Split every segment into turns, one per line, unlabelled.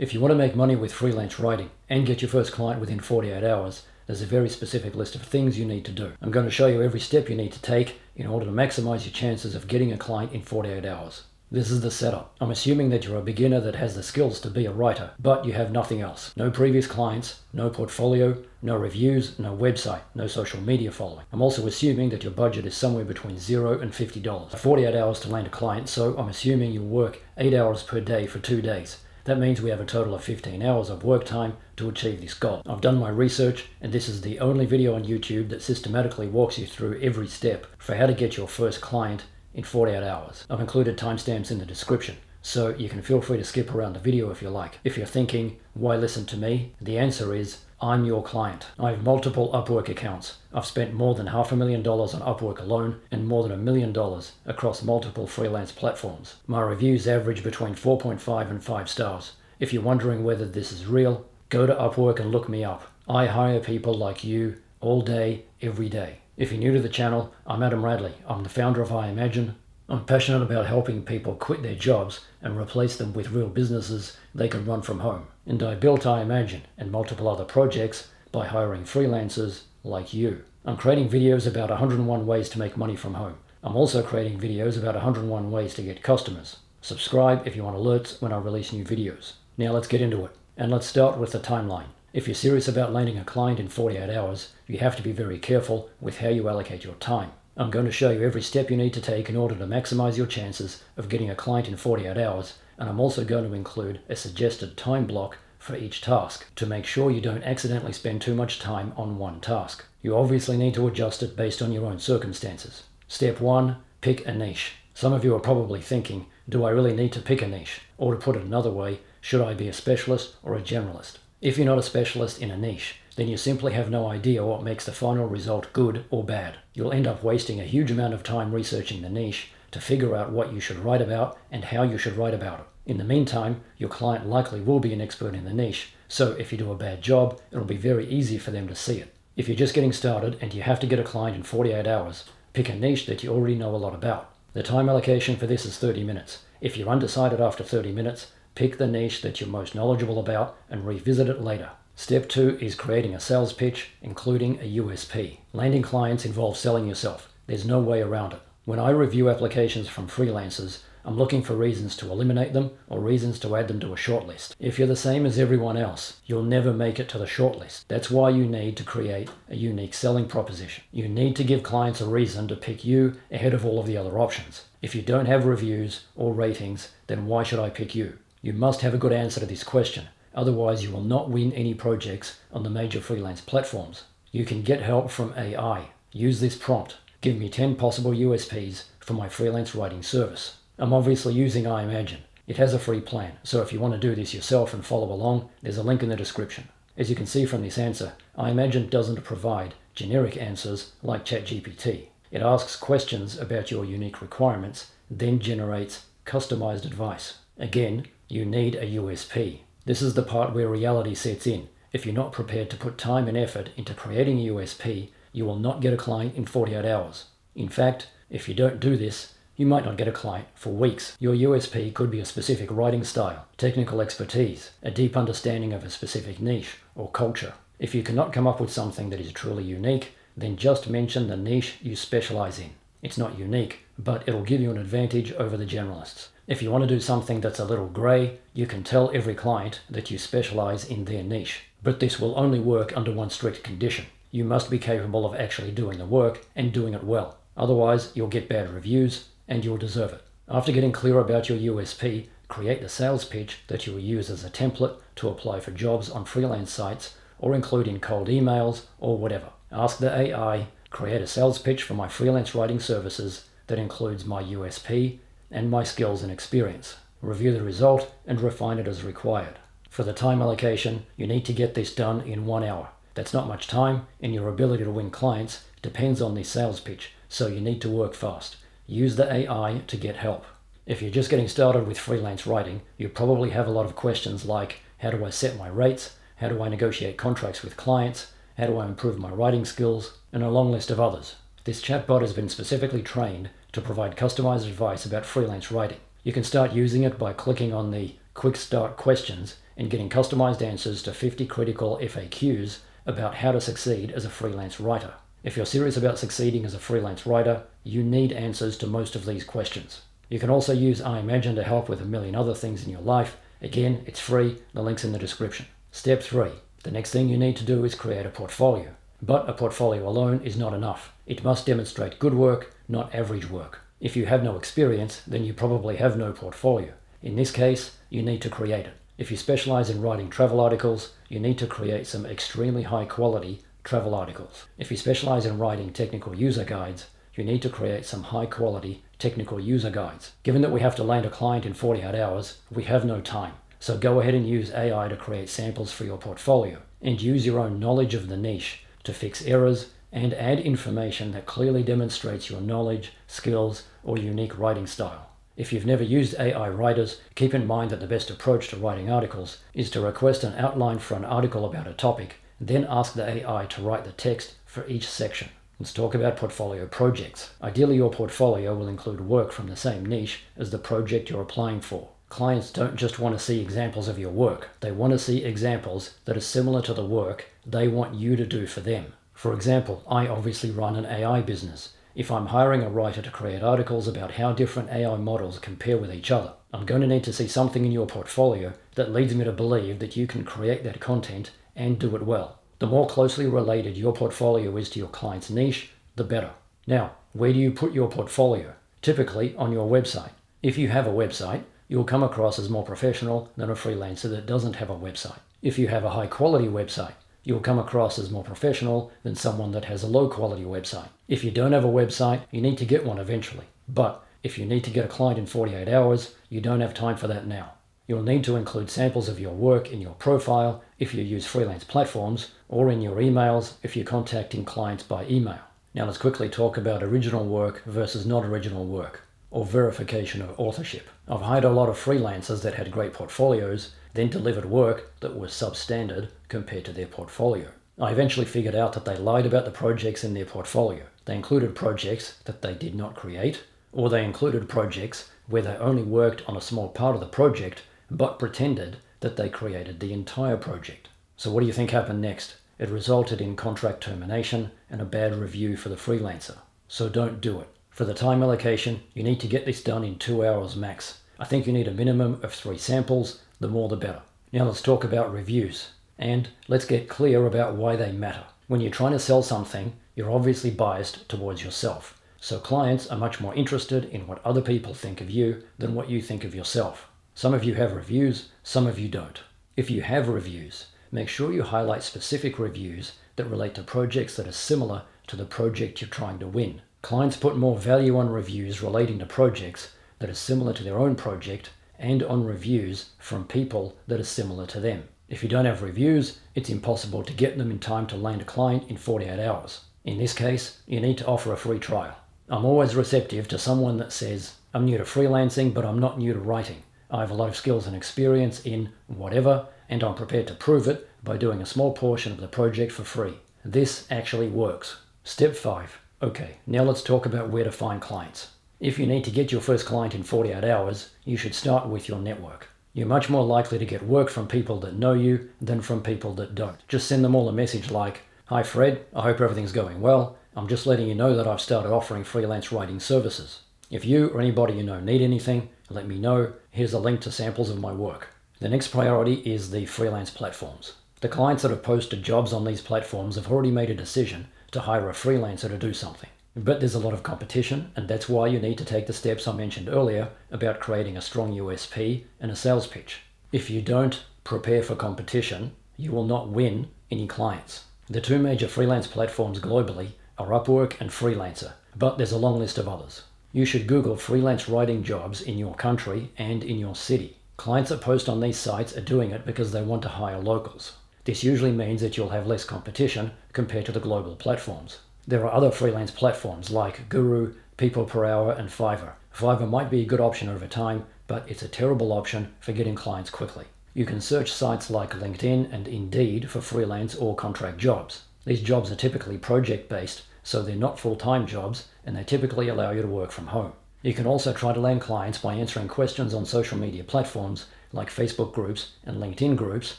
If you want to make money with freelance writing and get your first client within 48 hours, there's a very specific list of things you need to do. I'm going to show you every step you need to take in order to maximize your chances of getting a client in 48 hours. This is the setup. I'm assuming that you're a beginner that has the skills to be a writer, but you have nothing else. No previous clients, no portfolio, no reviews, no website, no social media following. I'm also assuming that your budget is somewhere between $0 and $50. 48 hours to land a client, so I'm assuming you work 8 hours per day for 2 days. That means we have a total of 15 hours of work time to achieve this goal. I've done my research, and this is the only video on YouTube that systematically walks you through every step for how to get your first client in 48 hours. I've included timestamps in the description, so you can feel free to skip around the video if you like. If you're thinking, why listen to me? The answer is, I'm your client. I have multiple Upwork accounts. I've spent more than $500,000 on Upwork alone and more than $1 million across multiple freelance platforms. My reviews average between 4.5 and 5 stars. If you're wondering whether this is real, go to Upwork and look me up. I hire people like you all day, every day. If you're new to the channel, I'm Adam Radley. I'm the founder of IIMAGINE. I'm passionate about helping people quit their jobs and replace them with real businesses they can run from home. And I built IIMAGINE and multiple other projects by hiring freelancers like you. I'm creating videos about 101 ways to make money from home. I'm also creating videos about 101 ways to get customers. Subscribe if you want alerts when I release new videos. Now let's get into it. And let's start with the timeline. If you're serious about landing a client in 48 hours, you have to be very careful with how you allocate your time. I'm going to show you every step you need to take in order to maximize your chances of getting a client in 48 hours, and I'm also going to include a suggested time block for each task to make sure you don't accidentally spend too much time on one task. You obviously need to adjust it based on your own circumstances. Step 1, pick a niche. Some of you are probably thinking, do I really need to pick a niche? Or to put it another way, should I be a specialist or a generalist? If you're not a specialist in a niche, then you simply have no idea what makes the final result good or bad. You'll end up wasting a huge amount of time researching the niche to figure out what you should write about and how you should write about it. In the meantime, your client likely will be an expert in the niche, so if you do a bad job, it'll be very easy for them to see it. If you're just getting started and you have to get a client in 48 hours, pick a niche that you already know a lot about. The time allocation for this is 30 minutes. If you're undecided after 30 minutes, pick the niche that you're most knowledgeable about and revisit it later. Step 2 is creating a sales pitch, including a USP. Landing clients involves selling yourself. There's no way around it. When I review applications from freelancers, I'm looking for reasons to eliminate them or reasons to add them to a shortlist. If you're the same as everyone else, you'll never make it to the shortlist. That's why you need to create a unique selling proposition. You need to give clients a reason to pick you ahead of all of the other options. If you don't have reviews or ratings, then why should I pick you? You must have a good answer to this question. Otherwise, you will not win any projects on the major freelance platforms. You can get help from AI. Use this prompt. Give me 10 possible USPs for my freelance writing service. I'm obviously using IIMAGINE. It has a free plan, so if you want to do this yourself and follow along, there's a link in the description. As you can see from this answer, IIMAGINE doesn't provide generic answers like ChatGPT. It asks questions about your unique requirements, then generates customized advice. Again, you need a USP. This is the part where reality sets in. If you're not prepared to put time and effort into creating a USP, you will not get a client in 48 hours. In fact, if you don't do this, you might not get a client for weeks. Your USP could be a specific writing style, technical expertise, a deep understanding of a specific niche or culture. If you cannot come up with something that is truly unique, then just mention the niche you specialize in. It's not unique, but it'll give you an advantage over the generalists. If you want to do something that's a little grey, you can tell every client that you specialize in their niche. But this will only work under one strict condition. You must be capable of actually doing the work and doing it well. Otherwise, you'll get bad reviews and you'll deserve it. After getting clear about your USP, create the sales pitch that you will use as a template to apply for jobs on freelance sites or include in cold emails or whatever. Ask the AI, create a sales pitch for my freelance writing services that includes my USP and my skills and experience. Review the result and refine it as required. For the time allocation, you need to get this done in 1 hour. That's not much time, and your ability to win clients depends on this sales pitch, so you need to work fast. Use the AI to get help. If you're just getting started with freelance writing, you probably have a lot of questions like, how do I set my rates? How do I negotiate contracts with clients? How do I improve my writing skills? And a long list of others. This chatbot has been specifically trained to provide customized advice about freelance writing. You can start using it by clicking on the Quick Start Questions and getting customized answers to 50 critical FAQs about how to succeed as a freelance writer. If you're serious about succeeding as a freelance writer, you need answers to most of these questions. You can also use IIMAGINE to help with a million other things in your life. Again, it's free, the link's in the description. Step 3. The next thing you need to do is create a portfolio. But a portfolio alone is not enough. It must demonstrate good work, not average work. If you have no experience, then you probably have no portfolio. In this case, you need to create it. If you specialize in writing travel articles, you need to create some extremely high quality travel articles. If you specialize in writing technical user guides, you need to create some high quality technical user guides. Given that we have to land a client in 48 hours, we have no time. So go ahead and use AI to create samples for your portfolio, and use your own knowledge of the niche to fix errors and add information that clearly demonstrates your knowledge, skills, or unique writing style. If you've never used AI writers, keep in mind that the best approach to writing articles is to request an outline for an article about a topic, then ask the AI to write the text for each section. Let's talk about portfolio projects. Ideally, your portfolio will include work from the same niche as the project you're applying for. Clients don't just want to see examples of your work. They want to see examples that are similar to the work they want you to do for them. For example, I obviously run an AI business. If I'm hiring a writer to create articles about how different AI models compare with each other, I'm going to need to see something in your portfolio that leads me to believe that you can create that content and do it well. The more closely related your portfolio is to your client's niche, the better. Now, where do you put your portfolio? Typically on your website. If you have a website, you'll come across as more professional than a freelancer that doesn't have a website. If you have a high quality website, you'll come across as more professional than someone that has a low quality website. If you don't have a website, you need to get one eventually. But if you need to get a client in 48 hours, you don't have time for that now. You'll need to include samples of your work in your profile if you use freelance platforms, or in your emails if you're contacting clients by email. Now let's quickly talk about original work versus not original work, or verification of authorship. I've hired a lot of freelancers that had great portfolios, then delivered work that was substandard compared to their portfolio. I eventually figured out that they lied about the projects in their portfolio. They included projects that they did not create, or they included projects where they only worked on a small part of the project, but pretended that they created the entire project. So what do you think happened next? It resulted in contract termination and a bad review for the freelancer. So don't do it. For the time allocation, you need to get this done in 2 hours max. I think you need a minimum of 3 samples, the more the better. Now let's talk about reviews. And let's get clear about why they matter. When you're trying to sell something, you're obviously biased towards yourself. So clients are much more interested in what other people think of you than what you think of yourself. Some of you have reviews, some of you don't. If you have reviews, make sure you highlight specific reviews that relate to projects that are similar to the project you're trying to win. Clients put more value on reviews relating to projects that are similar to their own project and on reviews from people that are similar to them. If you don't have reviews, it's impossible to get them in time to land a client in 48 hours. In this case, you need to offer a free trial. I'm always receptive to someone that says, I'm new to freelancing, but I'm not new to writing. I have a lot of skills and experience in whatever, and I'm prepared to prove it by doing a small portion of the project for free. This actually works. Step 5. Okay, now let's talk about where to find clients. If you need to get your first client in 48 hours, you should start with your network. You're much more likely to get work from people that know you than from people that don't. Just send them all a message like, Hi Fred, I hope everything's going well. I'm just letting you know that I've started offering freelance writing services. If you or anybody you know need anything, let me know. Here's a link to samples of my work. The next priority is the freelance platforms. The clients that have posted jobs on these platforms have already made a decision to hire a freelancer to do something. But there's a lot of competition, and that's why you need to take the steps I mentioned earlier about creating a strong USP and a sales pitch. If you don't prepare for competition, you will not win any clients. The 2 major freelance platforms globally are Upwork and Freelancer, but there's a long list of others. You should Google freelance writing jobs in your country and in your city. Clients that post on these sites are doing it because they want to hire locals. This usually means that you'll have less competition compared to the global platforms. There are other freelance platforms like Guru, People Per Hour, and Fiverr. Fiverr might be a good option over time, but it's a terrible option for getting clients quickly. You can search sites like LinkedIn and Indeed for freelance or contract jobs. These jobs are typically project-based, so they're not full-time jobs, and they typically allow you to work from home. You can also try to land clients by answering questions on social media platforms like Facebook groups and LinkedIn groups,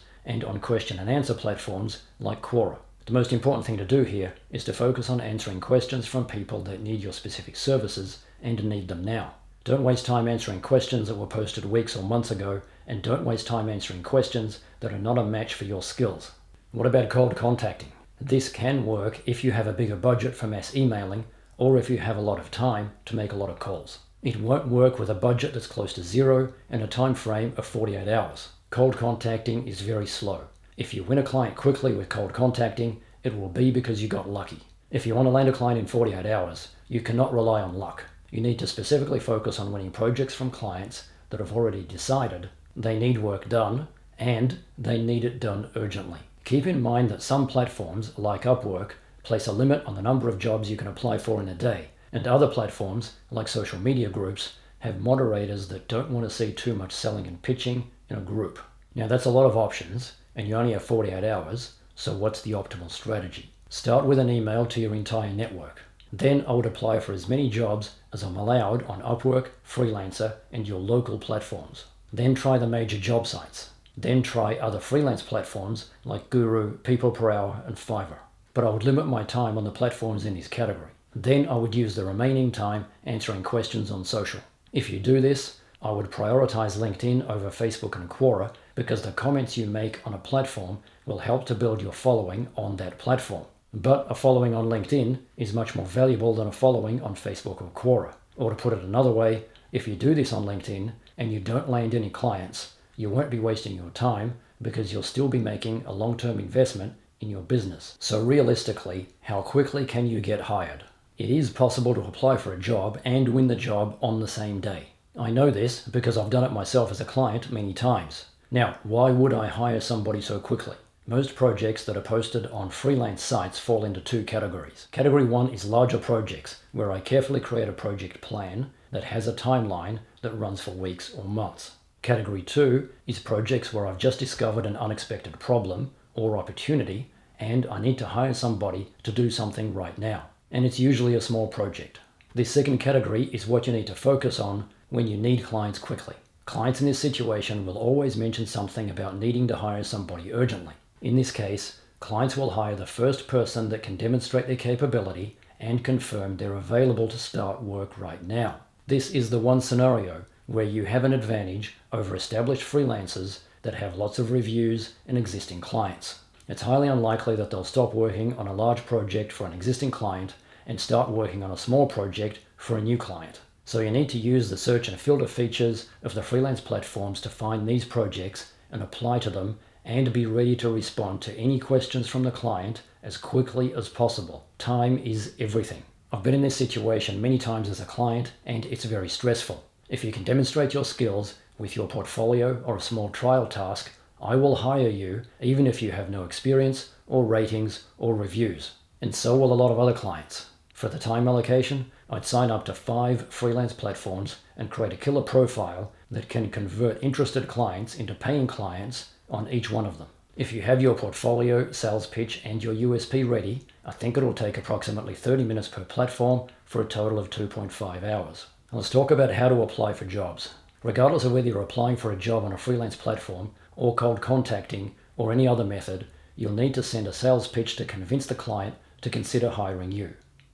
and on question and answer platforms like Quora. The most important thing to do here is to focus on answering questions from people that need your specific services and need them now. Don't waste time answering questions that were posted weeks or months ago, and don't waste time answering questions that are not a match for your skills. What about cold contacting? This can work if you have a bigger budget for mass emailing, or if you have a lot of time to make a lot of calls. It won't work with a budget that's close to zero and a time frame of 48 hours. Cold contacting is very slow. If you win a client quickly with cold contacting, it will be because you got lucky. If you want to land a client in 48 hours, you cannot rely on luck. You need to specifically focus on winning projects from clients that have already decided they need work done and they need it done urgently. Keep in mind that some platforms, like Upwork, place a limit on the number of jobs you can apply for in a day, and other platforms, like social media groups, have moderators that don't want to see too much selling and pitching in a group. Now that's a lot of options, and you only have 48 hours, so what's the optimal strategy? Start with an email to your entire network. Then I would apply for as many jobs as I'm allowed on Upwork, Freelancer, and your local platforms. Then try the major job sites. Then try other freelance platforms like Guru, People Per Hour, and Fiverr. But I would limit my time on the platforms in this category. Then I would use the remaining time answering questions on social. If you do this, I would prioritize LinkedIn over Facebook and Quora because the comments you make on a platform will help to build your following on that platform. But a following on LinkedIn is much more valuable than a following on Facebook or Quora. Or to put it another way, if you do this on LinkedIn and you don't land any clients, you won't be wasting your time because you'll still be making a long-term investment in your business. So realistically, how quickly can you get hired? It is possible to apply for a job and win the job on the same day. I know this because I've done it myself as a client many times. Now, why would I hire somebody so quickly? Most projects that are posted on freelance sites fall into two categories. Category 1 is larger projects, where I carefully create a project plan that has a timeline that runs for weeks or months. Category 2 is projects where I've just discovered an unexpected problem or opportunity and I need to hire somebody to do something right now. And it's usually a small project. This second category is what you need to focus on when you need clients quickly. Clients in this situation will always mention something about needing to hire somebody urgently. In this case, clients will hire the first person that can demonstrate their capability and confirm they're available to start work right now. This is the one scenario where you have an advantage over established freelancers that have lots of reviews and existing clients. It's highly unlikely that they'll stop working on a large project for an existing client and start working on a small project for a new client. So you need to use the search and filter features of the freelance platforms to find these projects and apply to them and be ready to respond to any questions from the client as quickly as possible. Time is everything. I've been in this situation many times as a client and it's very stressful. If you can demonstrate your skills with your portfolio or a small trial task, I will hire you even if you have no experience or ratings or reviews. And so will a lot of other clients. For the time allocation, I'd sign up to 5 freelance platforms and create a killer profile that can convert interested clients into paying clients on each one of them. If you have your portfolio, sales pitch, and your USP ready, I think it'll take approximately 30 minutes per platform for a total of 2.5 hours. Let's talk about how to apply for jobs. Regardless of whether you're applying for a job on a freelance platform or cold contacting or any other method, you'll need to send a sales pitch to convince the client to consider hiring you.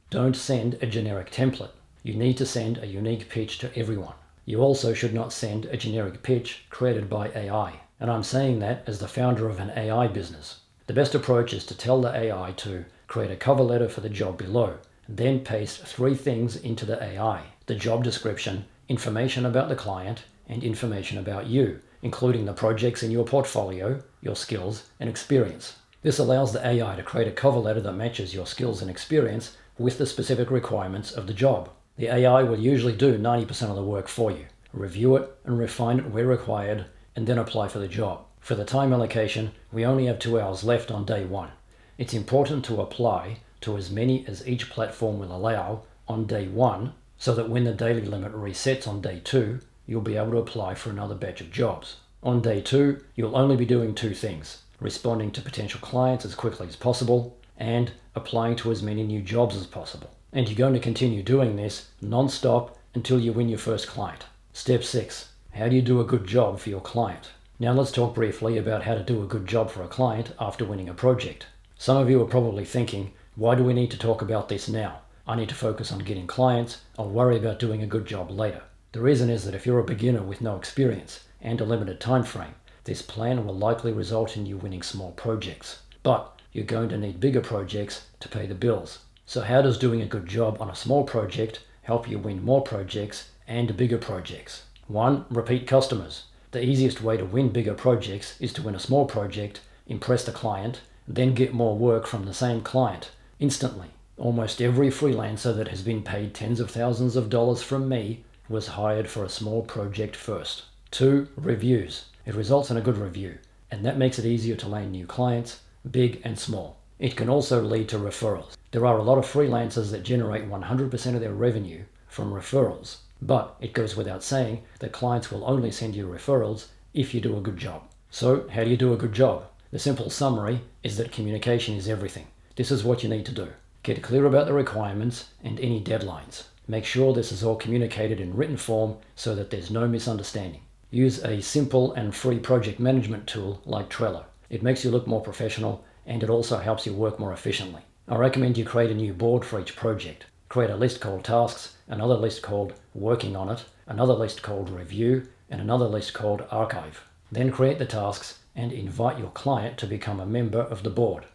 Don't send a generic template. You need to send a unique pitch to everyone. You also should not send a generic pitch created by AI. And I'm saying that as the founder of an AI business. The best approach is to tell the AI to create a cover letter for the job below, then paste 3 things into the AI: the job description, information about the client, and information about you, including the projects in your portfolio, your skills, and experience. This allows the AI to create a cover letter that matches your skills and experience with the specific requirements of the job. The AI will usually do 90% of the work for you. Review it and refine it where required, and then apply for the job. For the time allocation, we only have 2 hours left on day 1. It's important to apply to as many as each platform will allow on day 1, so that when the daily limit resets on day 2, you'll be able to apply for another batch of jobs. On day 2, you'll only be doing 2 things: responding to potential clients as quickly as possible and applying to as many new jobs as possible. And you're going to continue doing this non-stop until you win your first client. Step 6. How do you do a good job for your client? Now let's talk briefly about how to do a good job for a client after winning a project. Some of you are probably thinking, why do we need to talk about this now? I need to focus on getting clients. I'll worry about doing a good job later. The reason is that if you're a beginner with no experience and a limited time frame, this plan will likely result in you winning small projects. But you're going to need bigger projects to pay the bills. So how does doing a good job on a small project help you win more projects and bigger projects? 1. Repeat customers. The easiest way to win bigger projects is to win a small project, impress the client, then get more work from the same client instantly. Almost every freelancer that has been paid tens of thousands of dollars from me was hired for a small project first. 2. Reviews. It results in a good review, and that makes it easier to land new clients, big and small. It can also lead to referrals. There are a lot of freelancers that generate 100% of their revenue from referrals, but it goes without saying that clients will only send you referrals if you do a good job. So how do you do a good job? The simple summary is that communication is everything. This is what you need to do. Get clear about the requirements and any deadlines. Make sure this is all communicated in written form so that there's no misunderstanding. Use a simple and free project management tool like Trello. It makes you look more professional and it also helps you work more efficiently. I recommend you create a new board for each project. Create a list called tasks, another list called working on it, another list called review, and another list called archive. Then create the tasks and invite your client to become a member of the board.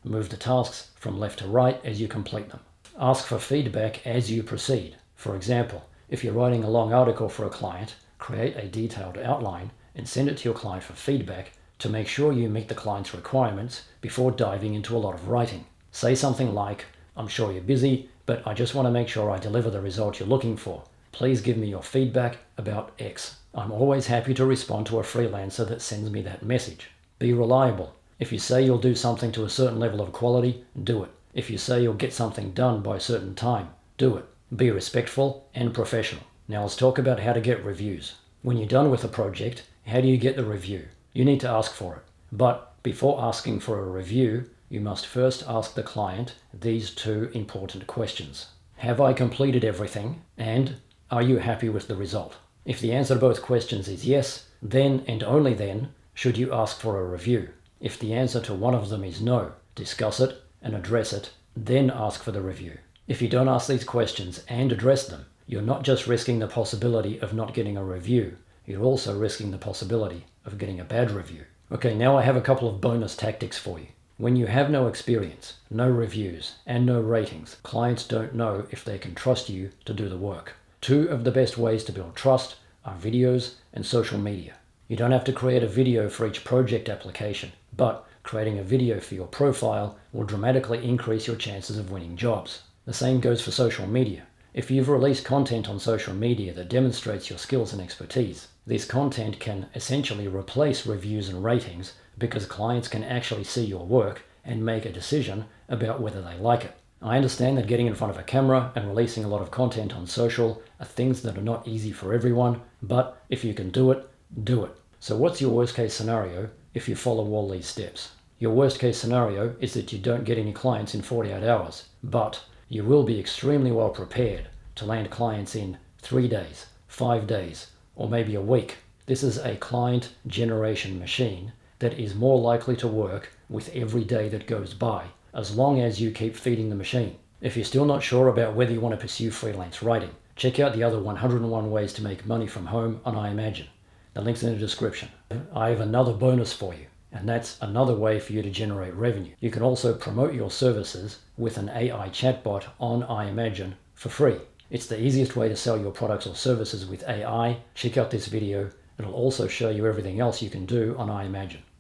Move the tasks from left to right as you complete them. Ask for feedback as you proceed. For example, if you're writing a long article for a client, create a detailed outline and send it to your client for feedback to make sure you meet the client's requirements before diving into a lot of writing. Say something like, I'm sure you're busy, but I just want to make sure I deliver the result you're looking for. Please give me your feedback about X. I'm always happy to respond to a freelancer that sends me that message. Be reliable. If you say you'll do something to a certain level of quality, do it. If you say you'll get something done by a certain time, do it. Be respectful and professional. Now let's talk about how to get reviews. When you're done with a project, how do you get the review? You need to ask for it. But before asking for a review, you must first ask the client these two important questions. Have I completed everything? And are you happy with the result? If the answer to both questions is yes, then and only then should you ask for a review. If the answer to one of them is no, discuss it and address it, then ask for the review. If you don't ask these questions and address them, you're not just risking the possibility of not getting a review, you're also risking the possibility of getting a bad review. Okay, now I have a couple of bonus tactics for you. When you have no experience, no reviews, and no ratings, clients don't know if they can trust you to do the work. 2 of the best ways to build trust are videos and social media. You don't have to create a video for each project application, but creating a video for your profile will dramatically increase your chances of winning jobs. The same goes for social media. If you've released content on social media that demonstrates your skills and expertise, this content can essentially replace reviews and ratings because clients can actually see your work and make a decision about whether they like it. I understand that getting in front of a camera and releasing a lot of content on social are things that are not easy for everyone, but if you can do it, do it. So what's your worst case scenario if you follow all these steps? Your worst case scenario is that you don't get any clients in 48 hours, but you will be extremely well prepared to land clients in 3 days, 5 days, or maybe a week. This is a client generation machine that is more likely to work with every day that goes by, as long as you keep feeding the machine. If you're still not sure about whether you want to pursue freelance writing, check out the other 101 ways to make money from home on IIMAGINE. The link's in the description. I have another bonus for you, and that's another way for you to generate revenue. You can also promote your services with an AI chatbot on IIMAGINE for free. It's the easiest way to sell your products or services with AI. Check out this video. It'll also show you everything else you can do on IIMAGINE.